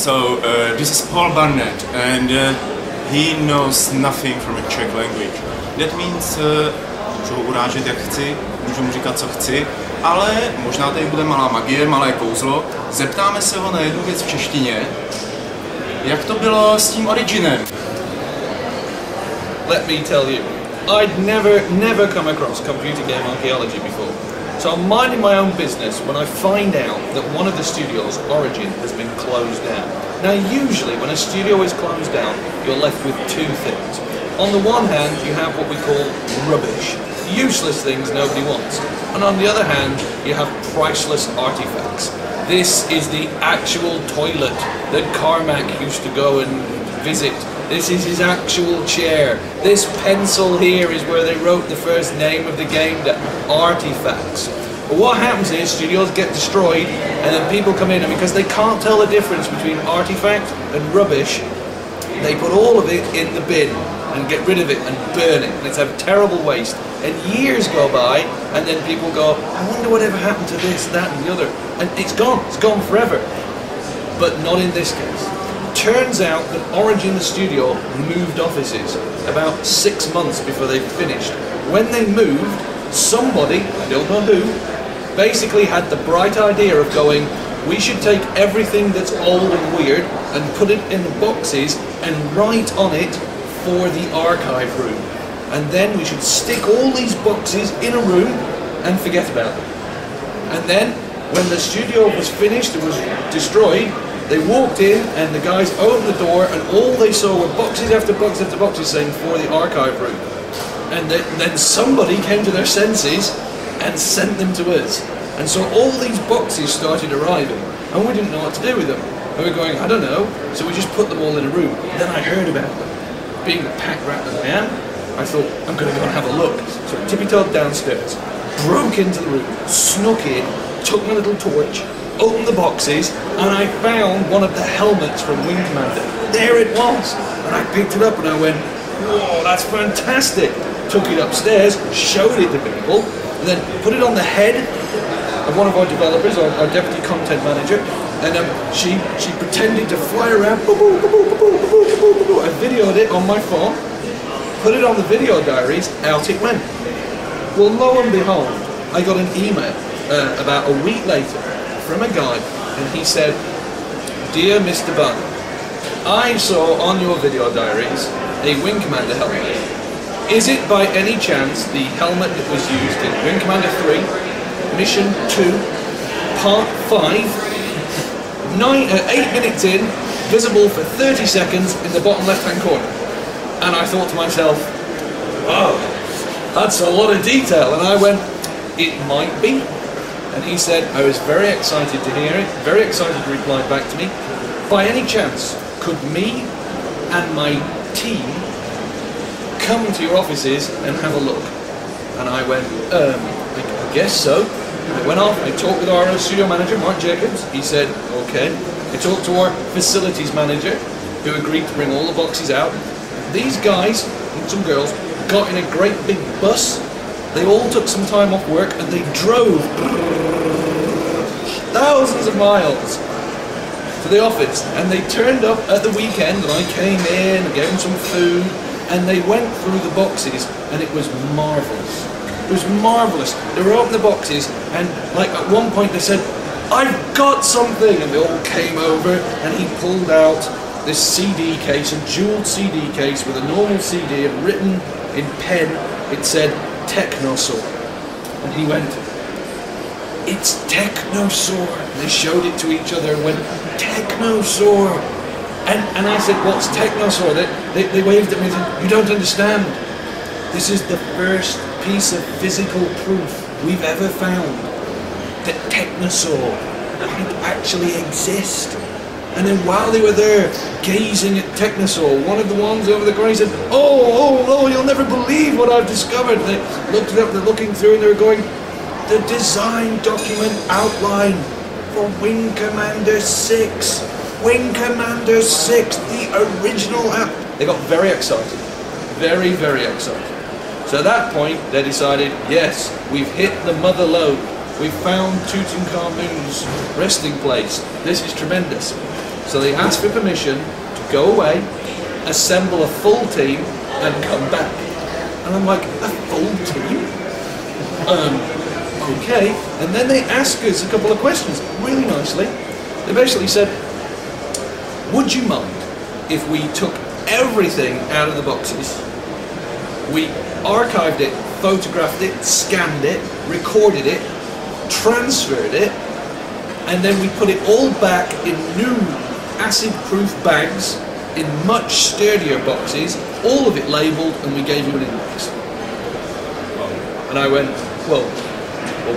So this is Barnett, and he knows nothing from a Czech language. That means, můžu ho urážet jak chci, můžu mu říkat co chci, ale možná tady bude malá magie, malé kouzlo. Zeptáme se ho na jednu věc v češtině. Jak to bylo s tím originem? Let me tell you, I'd never come across computer game archaeology before. So I'm minding my own business when I find out that one of the studios, Origin, has been closed down. Now usually when a studio is closed down, you're left with two things. On the one hand, you have what we call rubbish, useless things nobody wants. And on the other hand, you have priceless artifacts. This is the actual toilet that Carmack used to go and visit. This is his actual chair. This pencil here is where they wrote the first name of the game, the artifacts. But what happens is studios get destroyed and then people come in, and because they can't tell the difference between artifact and rubbish, they put all of it in the bin and get rid of it and burn it. And it's a terrible waste. And years go by and then people go, I wonder whatever happened to this, that and the other. And it's gone forever. But not in this case. Turns out that Origin, the studio, moved offices about 6 months before they finished. When they moved, somebody, I don't know who, basically had the bright idea of going, we should take everything that's old and weird and put it in the boxes and write on it for the archive room. And then we should stick all these boxes in a room and forget about them. And then, when the studio was finished, it was destroyed, they walked in and the guys opened the door and all they saw were boxes after boxes after boxes saying for the archive room. And then somebody came to their senses and sent them to us. And so all these boxes started arriving and we didn't know what to do with them. And we were going, I don't know, so we just put them all in a room. Then I heard about them. Being the pack rat that I am, I thought, I'm going to go and have a look. So I tippy-toed downstairs, broke into the room, snuck in, took my little torch, opened the boxes, and I found one of the helmets from Wing Commander. There it was! And I picked it up and I went, whoa, that's fantastic! Took it upstairs, showed it to people, and then put it on the head of one of our developers, our deputy content manager, and she pretended to fly around, I videoed it on my phone, put it on the video diaries, out it went. Well, lo and behold, I got an email about a week later from a guy, and he said, Dear Mr. Barnett, I saw on your video diaries a Wing Commander helmet. Is it by any chance the helmet that was used in Wing Commander 3, Mission 2, Part 5, 8 minutes in, visible for 30 seconds in the bottom left-hand corner? And I thought to myself, wow, that's a lot of detail. And I went, it might be. And he said, I was very excited to hear it, very excited to reply back to me. By any chance, could me and my team come to your offices and have a look? And I went, I guess so. I went off, I talked with our studio manager, Mark Jacobs. He said, okay. I talked to our facilities manager, who agreed to bring all the boxes out. These guys, and some girls, got in a great big bus. They all took some time off work and they drove thousands of miles to the office, and they turned up at the weekend and I came in and gave them some food and they went through the boxes and it was marvellous. It was marvellous. They were opening the boxes and like at one point they said, I've got something, and they all came over and he pulled out this CD case, a jeweled CD case with a normal CD, and written in pen it said Technosaur. And he went, it's Technosaur. And they showed it to each other and went, Technosaur. And I said, what's Technosaur? They waved at me and said, you don't understand. This is the first piece of physical proof we've ever found that Technosaur might actually exist. And then while they were there, gazing at Technosaur, one of the ones over the corner said, oh, you'll never believe what I've discovered. And they looked it up, they're looking through, and they were going, the design document outline for Wing Commander 6. Wing Commander 6, the original app. They got very excited. Very, very excited. So at that point, they decided, yes, we've hit the mother lode. We've found Tutankhamun's resting place. This is tremendous. So they asked for permission to go away, assemble a full team, and come back. And I'm like, a full team? Okay. And then they asked us a couple of questions, really nicely. They basically said, would you mind if we took everything out of the boxes, we archived it, photographed it, scanned it, recorded it, transferred it, and then we put it all back in new acid-proof bags in much sturdier boxes, all of it labelled, and we gave you an index. And I went, well,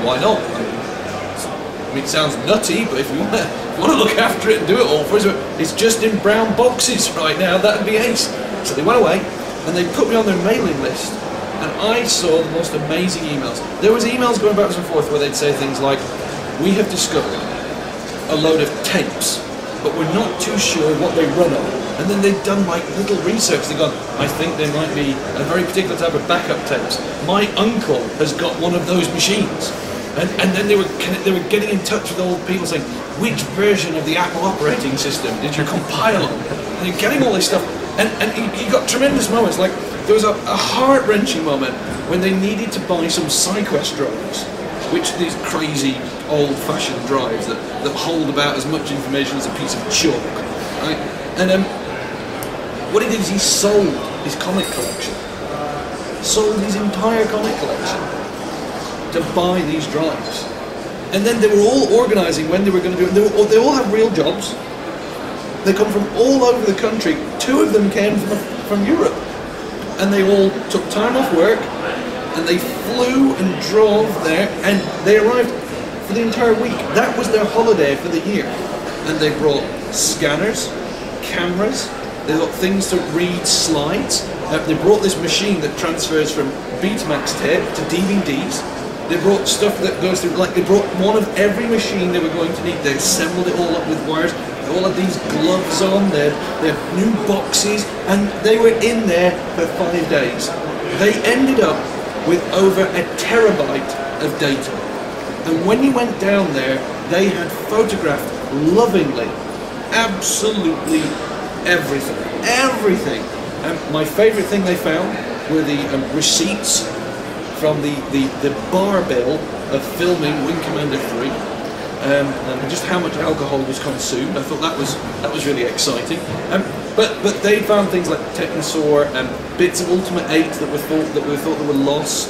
why not? I mean, it sounds nutty, but if you want to look after it and do it all for us, it's just in brown boxes right now, that would be ace. So they went away, and they put me on their mailing list, and I saw the most amazing emails. There was emails going backwards and forth where they'd say things like, we have discovered a load of tapes, but we're not too sure what they run on. And then they'd done like little research. They'd gone, I think there might be a very particular type of backup tapes. My uncle has got one of those machines. And then they were getting in touch with old people saying, which version of the Apple operating system did you compile on? And you're getting all this stuff. And you got tremendous moments. Like, there was a heart-wrenching moment when they needed to buy some SideQuest drives, which are these crazy old-fashioned drives that hold about as much information as a piece of chalk. Right? And what he did is he sold his comic collection. Sold his entire comic collection to buy these drives. And then they were all organising when they were going to do it. They all have real jobs. They come from all over the country. 2 of them came from Europe. And they all took time off work, and they flew and drove there, and they arrived for the entire week. That was their holiday for the year. And they brought scanners, cameras, they got things to read slides. They brought this machine that transfers from Betamax tape to DVDs. They brought stuff that goes through, like they brought one of every machine they were going to need. They assembled it all up with wires. They all had these gloves on, they had new boxes, and they were in there for 5 days. They ended up with over 1 terabyte of data. And when you went down there, they had photographed lovingly, absolutely everything. Everything. My favourite thing they found were the receipts from the bar bill of filming Wing Commander 3, and just how much alcohol was consumed. I thought that was really exciting. But they found things like Technosaur and bits of Ultimate 8 that we thought were lost.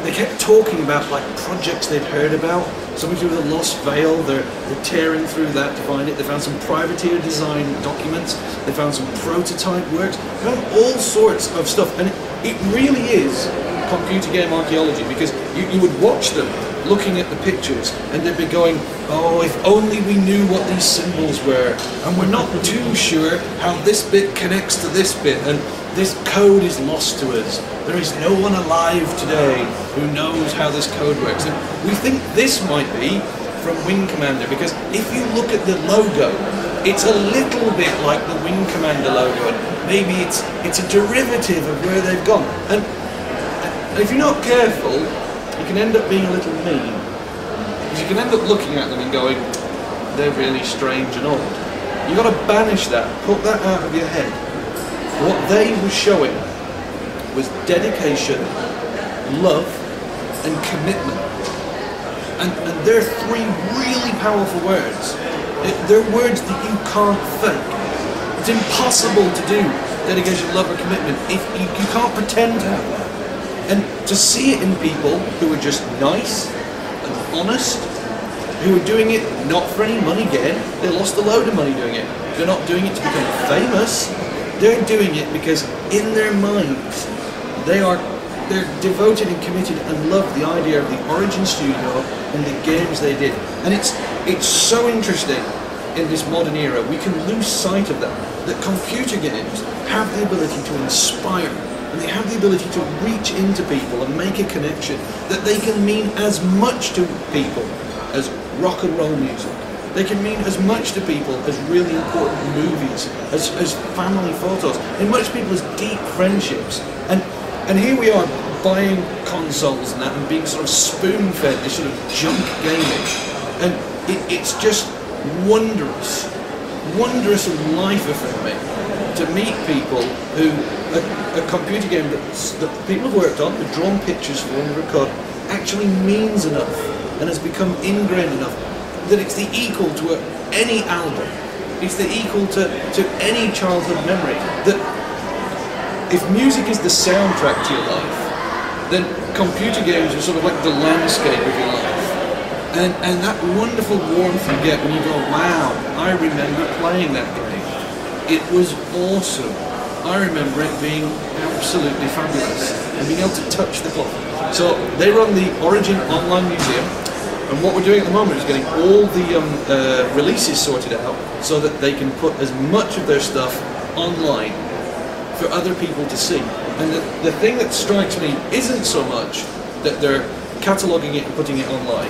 They kept talking about like projects they'd heard about. Something to do with the Lost Veil. They're tearing through that to find it. They found some privateer design documents. They found some prototype works. They found all sorts of stuff, and it really is computer game archaeology, because you would watch them looking at the pictures and they'd be going, oh, if only we knew what these symbols were, and we're not too sure how this bit connects to this bit, and this code is lost to us. There is no one alive today who knows how this code works. And we think this might be from Wing Commander, because if you look at the logo, it's a little bit like the Wing Commander logo, and maybe it's a derivative of where they've gone. And if you're not careful, you can end up being a little mean, because you can end up looking at them and going, they're really strange and odd. You've got to banish that, put that out of your head. What they were showing was dedication, love, and commitment. And they're 3 really powerful words. They're words that you can't fake. It's impossible to do dedication, love, or commitment if you can't pretend to have that. And to see it in people who are just nice and honest, who are doing it not for any money gain. They lost a load of money doing it. They're not doing it to become famous. They're doing it because in their minds they're devoted and committed and love the idea of the origin studio and the games they did. And it's so interesting in this modern era. We can lose sight of that computer games have the ability to inspire, and they have the ability to reach into people and make a connection, that they can mean as much to people as rock and roll music. They can mean as much to people as really important movies, as family photos, in much people as deep friendships. And here we are buying consoles and that, and being sort of spoon-fed this sort of junk gaming. And it's just wondrous and life-affirming to meet people who a computer game that people have worked on, have drawn pictures for and record, actually means enough and has become ingrained enough that it's the equal to any album. It's the equal to any childhood memory. That if music is the soundtrack to your life, then computer games are sort of like the landscape of your life. And that wonderful warmth you get when you go, wow, I remember playing that game. It was awesome. I remember it being absolutely fabulous and being able to touch the cloth. So they run the Origin Online Museum, and what we're doing at the moment is getting all the releases sorted out so that they can put as much of their stuff online for other people to see. And the thing that strikes me isn't so much that they're cataloguing it and putting it online,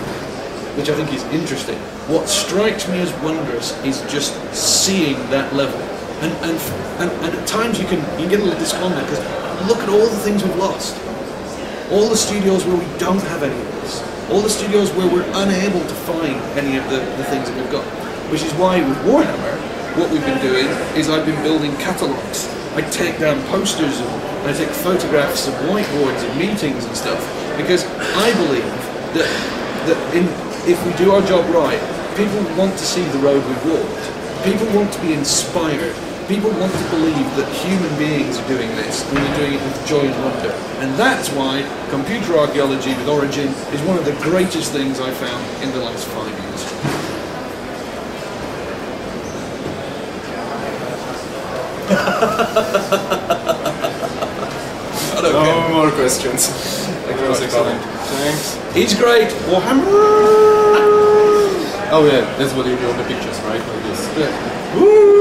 which I think is interesting. What strikes me as wondrous is just seeing that level. And at times you can get a little despondent because look at all the things we've lost. All the studios where we don't have any of this. All the studios where we're unable to find any of the things that we've got. Which is why with Warhammer, what we've been doing is I've been building catalogues. I take down posters and I take photographs of whiteboards and meetings and stuff, because I believe that if we do our job right, people want to see the road we've walked. People want to be inspired. People want to believe that human beings are doing this, and they're doing it with joy and wonder. And that's why computer archaeology with Origin is one of the greatest things I've found in the last 5 years. No more questions. That was excellent. Thanks. It's great. Warhammer. Oh yeah, that's what you do on the pictures, right? Like this. Yeah. Woo!